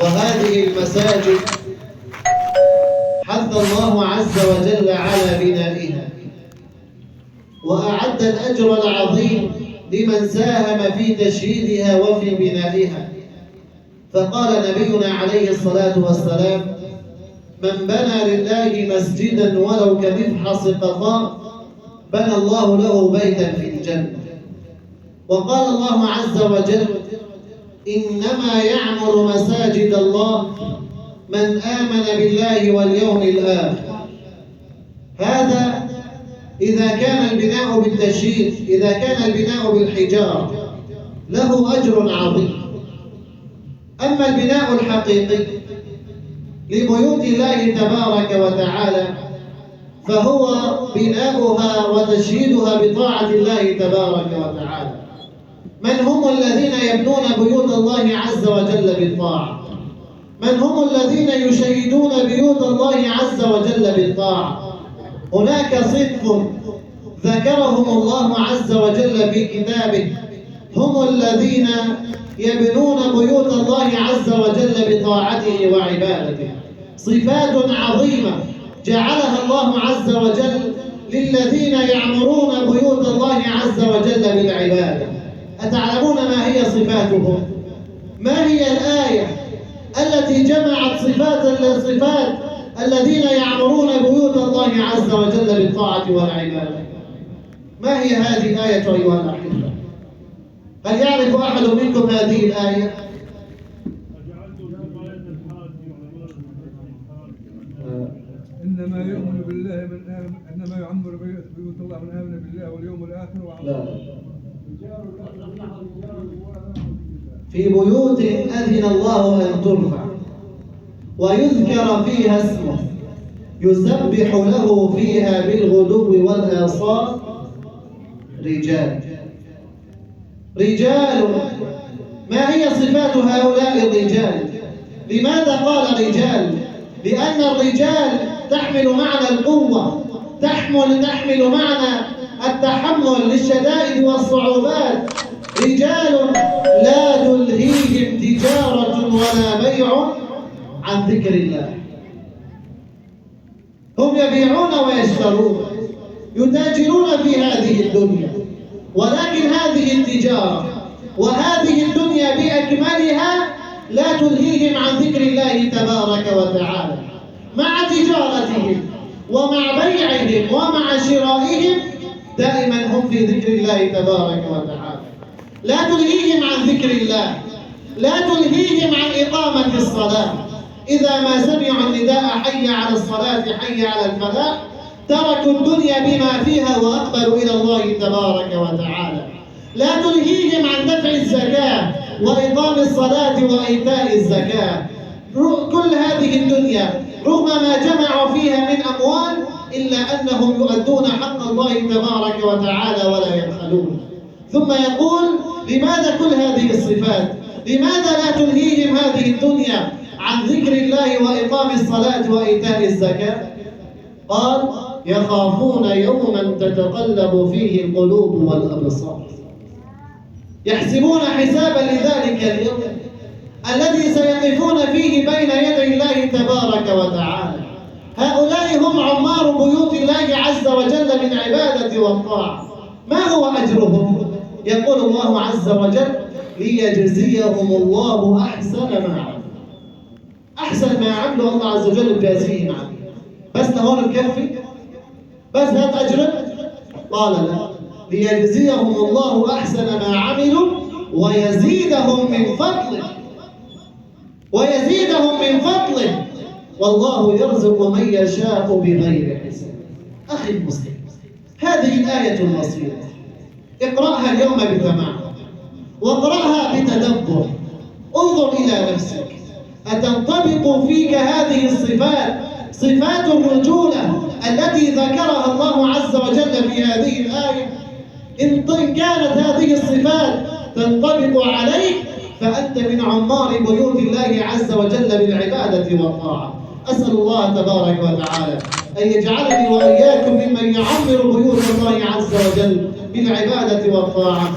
وهذه المساجد حث الله عز وجل على بنائها، وأعد الأجر العظيم لمن ساهم في تشييدها وفي بنائها. فقال نبينا عليه الصلاة والسلام: من بنى لله مسجدا ولو كمفحص قطاء بنى الله له بيتا في الجنة. وقال الله عز وجل: إنما يعمر مساجد الله من آمن بالله واليوم الآخر. هذا إذا كان البناء بالتشييد، إذا كان البناء بالحجارة له أجر عظيم. أما البناء الحقيقي لبيوت الله تبارك وتعالى فهو بناؤها وتشييدها بطاعة الله تبارك وتعالى. من هم الذين يبنون بيوت الله عز وجل بالطاعة؟ من هم الذين يشيدون بيوت الله عز وجل بالطاعة؟ هناك صنف ذكرهم الله عز وجل في كتابه، هم الذين يبنون بيوت الله عز وجل بطاعته وعبادته. صفات عظيمة جعلها الله عز وجل للذين يعمرون بيوت الله عز وجل بالعبادة. أتعلمون ما هي صفاتهم؟ ما هي الآية التي جمعت صفات الذين يعمرون بيوت الله عز وجل بالطاعة والعبادة؟ ما هي هذه الآية أيها الأحبة؟ هل يعرف أحد منكم هذه الآية؟ إنما يؤمن بالله إنما يعمر بيوت الله من آمن بالله واليوم الآخر لا. في بيوت أذن الله أن ترفع ويذكر فيها اسمه يسبح له فيها بالغدو والآصال رجال. ما هي صفات هؤلاء الرجال؟ لماذا قال رجال؟ لأن الرجال تحمل معنى القوة، تحمل معنى التحمل للشدائد والصعوبات. رجال لا تلهيهم تجارة ولا بيع عن ذكر الله. هم يبيعون ويشترون، يتاجرون في هذه الدنيا، ولكن هذه التجارة وهذه الدنيا بأكملها لا تلهيهم عن ذكر الله تبارك وتعالى. مع تجارتهم ومع بيعهم ومع شرائهم دائما هم في ذكر الله تبارك وتعالى. لا تلهيهم عن ذكر الله، لا تلهيهم عن إقامة الصلاة. إذا ما سمعوا النداء حي على الصلاة حي على الفلاح تركوا الدنيا بما فيها وأقبلوا إلى الله تبارك وتعالى. لا تلهيهم عن دفع الزكاة وإقام الصلاة وإيتاء الزكاة. كل هذه الدنيا رغم ما جمعوا فيها من أموال إلا أنهم يؤدون حق الله تبارك وتعالى ولا يبخلون. ثم يقول: لماذا كل هذه الصفات؟ لماذا لا تلهيهم هذه الدنيا عن ذكر الله وإقام الصلاة وإيتاء الزكاة؟ قال: يخافون يوما تتقلب فيه القلوب والأبصار. يحسبون حسابا لذلك اليوم الذي سيقفون فيه بين يدي الله تبارك وتعالى. هؤلاء هم عمار بيوت الله عز وجل من عبادة والطاعة. ما هو أجرهم؟ يقول الله عز وجل: ليجزيهم الله أحسن ما عملوا. أحسن ما عملوا الله عز وجل بجازيهم عنه. بس لهون بكفي؟ بس هات أجرك؟ قال لا، ليجزيهم الله أحسن ما عملوا ويزيدهم من فضله. والله يرزق من يشاء بغير حساب. أخي المسلم، هذه الآية البسيطة اقرأها اليوم بتمعن واقرأها بتدبر. انظر إلى نفسك، أتنطبق فيك هذه الصفات، صفات الرجولة التي ذكرها الله عز وجل في هذه الآية؟ إن كانت هذه الصفات تنطبق عليك فأنت من عمار بيوت الله عز وجل بالعبادة والطاعة. أسأل الله تبارك وتعالى أن يجعلني وإياكم ممن يعمر بيوت الله عز وجل بالعبادة والطاعة.